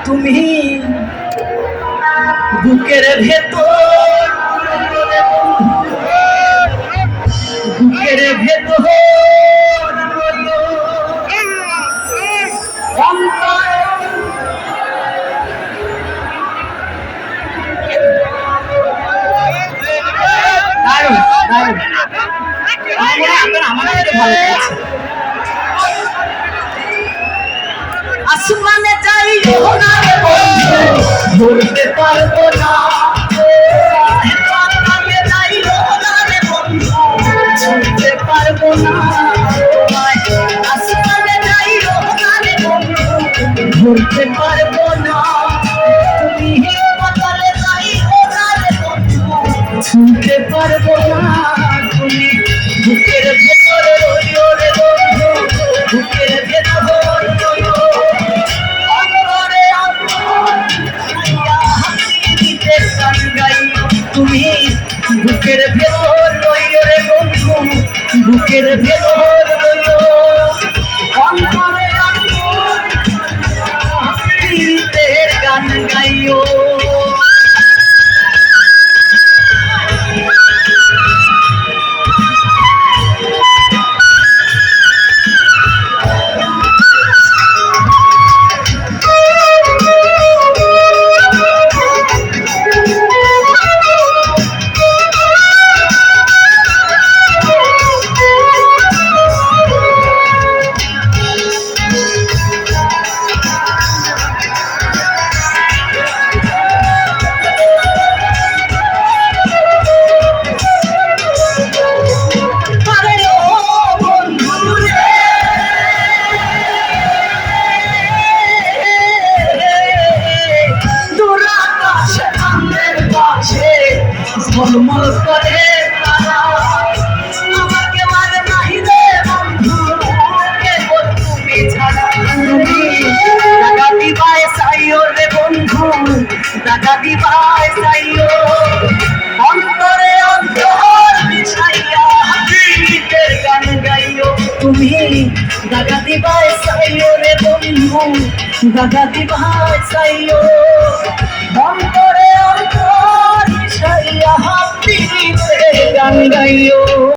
তুমি বুকের ভেতর আসমানে যাই ধরতে পারবো না, ধরতে পারবো না, আসমানে যাই ধরতে পারবো না, তুমি পাতালে যাই ছুঁতে পারবো না, তুমি বুকের ভেতরে রইও রে বন্ধু, বুকের ভেতরে তুমি বুকের ভেতর রইও রে বন্ধু, বুকের ভেতর রইও অন্তরে অন্তরের গান গাইও। ঝলমল করে তারা আমাকে মারে নাই রে বন্ধু, কেবল তুমি ছাড়া, তুমি টাকা দিবায় চাইও রে বন্ধু, টাকা দিবায় চাইও অন্তরে অন্তর মিশাইয়া গীতের গান গাইও। তুমি টাকা দিবায় চাইও রে বন্ধু, টাকা দিবায় চাইও অন্তরে অন্তর মিশাইয়া গান গাইও।